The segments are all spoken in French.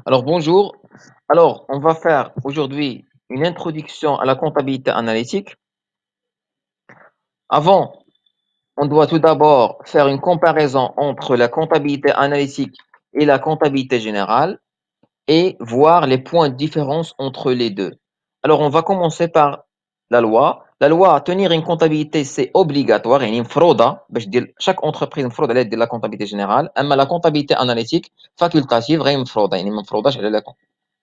Alors bonjour. Alors on va faire aujourd'hui une introduction à la comptabilité analytique. Avant, on doit tout d'abord faire une comparaison entre la comptabilité analytique et la comptabilité générale et voir les points de différence entre les deux. Alors on va commencer par la loi. La loi, tenir une comptabilité, c'est obligatoire, يعني مفروضة باش دير chaque entreprise مفروض عليها دير la comptabilité générale. أما la comptabilité analytique facultative غير مفروضة يعني ما مفروضاش على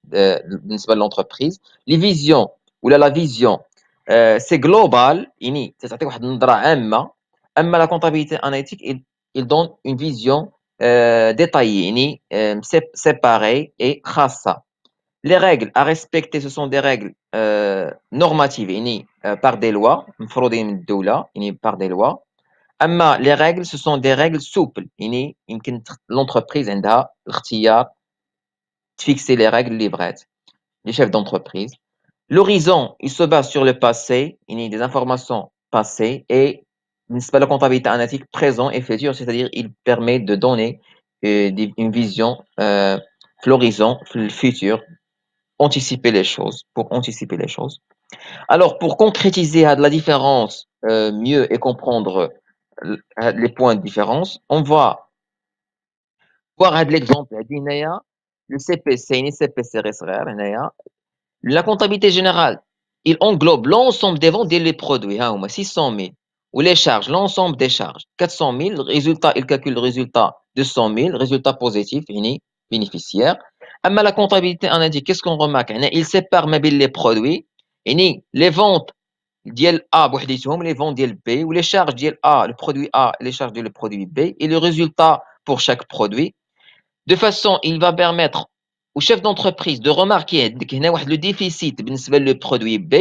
بالنسبه للونتربريز. لي فيزيون ولا لا فيزيون سي جلوبال يعني تعطيك واحد النظره عامه. اما لا كونتابيليتي اناليتيك il donne une vision détaillée يعني séparée et خاصه. Les règles à respecter, ce sont des règles normatives يعني par des lois مفروضين من الدوله يعني par des lois. اما les règles ce sont des règles souples يعني يمكن l'entreprise عندها الاختيار de fixer les règles librettes, les chefs d'entreprise. L'horizon, il se base sur le passé, il y a des informations passées, et la comptabilité analytique présent et futur, c'est-à-dire il permet de donner une vision l'horizon, le futur, anticiper les choses, pour anticiper les choses. Alors, pour concrétiser la différence mieux et comprendre les points de différence, on va voir l'exemple le CPC, CPC la comptabilité générale, il englobe l'ensemble des ventes et les produits, 600 000. Ou les charges, l'ensemble des charges, 400 000. Résultat, il calcule le résultat de 100 000, résultat positif, bénéficiaire. Mais la comptabilité analytique, qu'est-ce qu'on remarque? Il sépare les produits, les ventes d'IL A, les ventes d'IL B, ou les charges d'IL A, le produit A, les charges du produit B, et le résultat pour chaque produit. De façon, il va permettre au chef d'entreprise de remarquer qu'il y a le déficit le produit B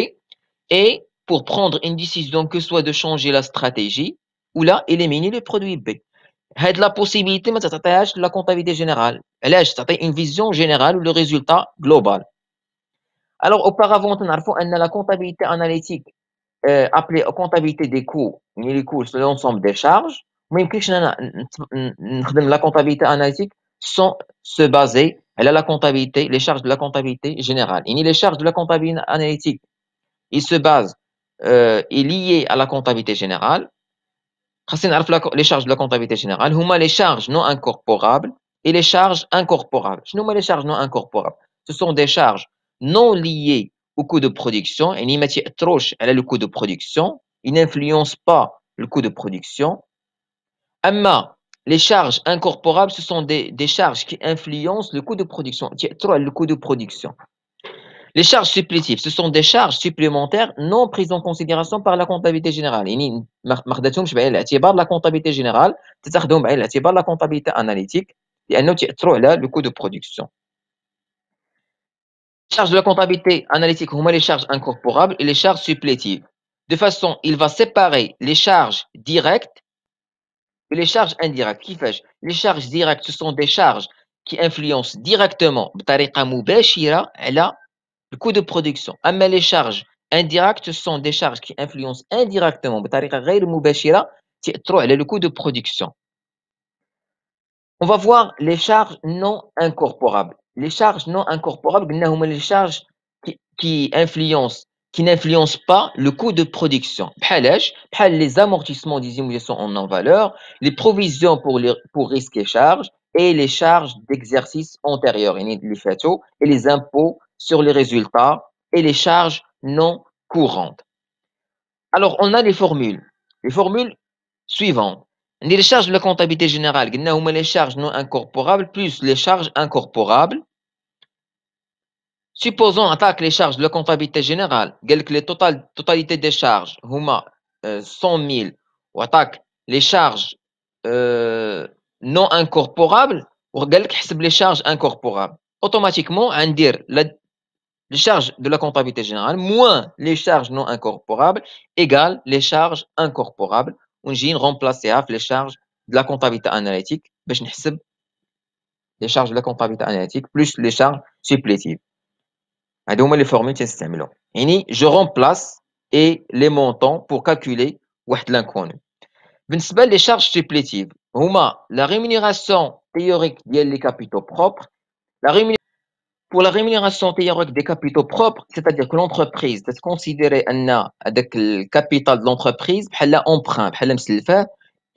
et pour prendre une décision que soit de changer la stratégie ou là éliminer le produit B. هاد la possibilité ما تعطيهاش la comptabilité générale. علاش تعطي une vision générale ou le résultat global. Alors auparavant on a la comptabilité analytique appelée comptabilité des coûts, les coûts c'est l'ensemble des charges. ما يمكنش نخدم la comptabilité analytique sans se baser à la comptabilité, les charges de la comptabilité générale. Les charges de la comptabilité analytique, ils se basent est lié à la comptabilité générale. Les charges de la comptabilité générale, هما les charges non incorporables et les charges incorporables. شنو هما les charges non incorporables? Ce sont des charges non liées au coût de production et ما تأثروش على le coût de production, ils n'influencent pas le coût de production. أما les charges incorporables, ce sont des charges qui influencent le coût de production, le coût de production. Les charges supplétives, ce sont des charges supplémentaires non prises en considération par la comptabilité générale. يعني ما خداتهمش بعين الاعتبار la comptabilité générale, تتاخدهم بعين الاعتبار la comptabilité analytique لأنه تأثروا على le coût de production. Les charges de la comptabilité analytique هما les charges incorporables et les charges supplétives. De façon, il va séparer les charges directes et les charges indirectes. كيفاش؟ Les charges directes, ce sont des charges qui influencent directement بطريقة مباشرة على le coût de production. أما les charges indirectes, ce sont des charges qui influencent indirectement بطريقة غير مباشرة تأثروا على le coût de production. On va voir les charges non incorporables. Les charges non incorporables, قلنا هما les charges qui n'influencent pas le coût de production. بحالاش؟ بحال les amortissements des immobilisations en non-valeur, les provisions pour risques et charges, et les charges d'exercice antérieurs, يعني اللي فاتوا, et les impôts sur les résultats, et les charges non courantes. Alors, on a les formules. Les formules suivantes. Les charges de la comptabilité générale, les charges non incorporables plus les charges incorporables. Supposons attaque les charges de la comptabilité générale, que les totalité des charges, 100 000, ou attaque les charges non incorporables, ou les charges incorporables. Automatiquement, on dire les charges de la comptabilité générale moins les charges non incorporables égale les charges incorporables. On vient remplacer les charges de la comptabilité analytique, les charges de la comptabilité analytique plus les charges supplétives. هذوما les formules تنستعملوا. يعني je remplace et les montants pour calculer واحد l'inconnu. بالنسبة les charges supplétives هما la rémunération théorique ديال les capitaux propres, la rémunération Pour la rémunération théorique des capitaux propres, c'est-à-dire que l'entreprise doit considérer avec le capital de l'entreprise بحال emprunt بحال مسلفاه.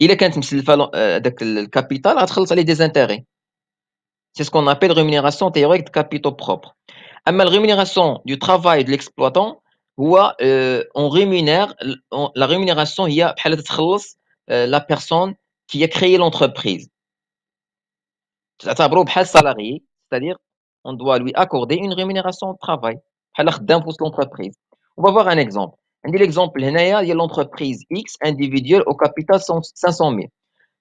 إلا كانت مسلفة هذاك الكابيتال غتخلص عليه des intérêts. C'est ce qu'on appelle rémunération théorique de capitaux propres. أما la rémunération du travail de l'exploitant هو on rémunère la rémunération هي بحال تخلص la personne qui a créé l'entreprise. تعتبره بحال salarié, c'est-à-dire on doit lui accorder une rémunération de travail بحال خدام في وسط l'entreprise. On va voir un exemple. عندي l'exemple هنايا ديال l'entreprise X individuelle au capital 500 000.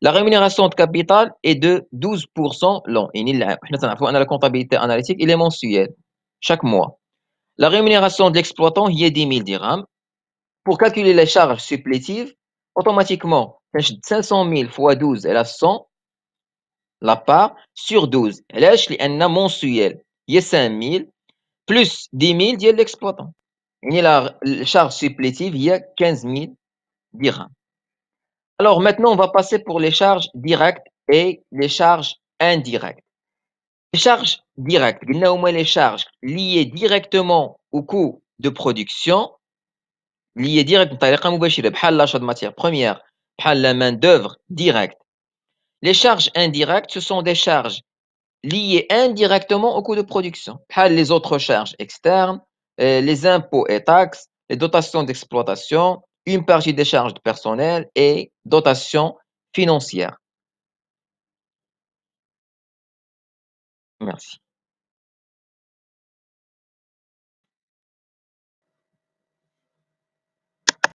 La rémunération de capital est de 12% l'an. يعني العام. حنا تنعرفوا أن la comptabilité analytique il est mensuel chaque mois. La rémunération de l'exploitant هي 10 000 dirhams. Pour calculer les charges supplétives, automatiquement, 500 000 fois 12 elle a 100 la part sur 12. علاش؟ لأن mensuel هي 5000 plus 10 000 ديال l'exploitant. يعني la charge supplétive هي 15 000 dirhams. Alors maintenant, on va passer pour les charges directes et les charges indirectes. Les charges directes, قلنا هما les charges liées directement au coût de production, liées directement بطريقة مباشرة بحال l'achat de matières premières, بحال la main d'œuvre directe. Les charges indirectes, ce sont des charges liées indirectement au coût de production, بحال les autres charges externes, les impôts et taxes, les dotations d'exploitation, une partie des charges de personnel et dotations financières. Merci.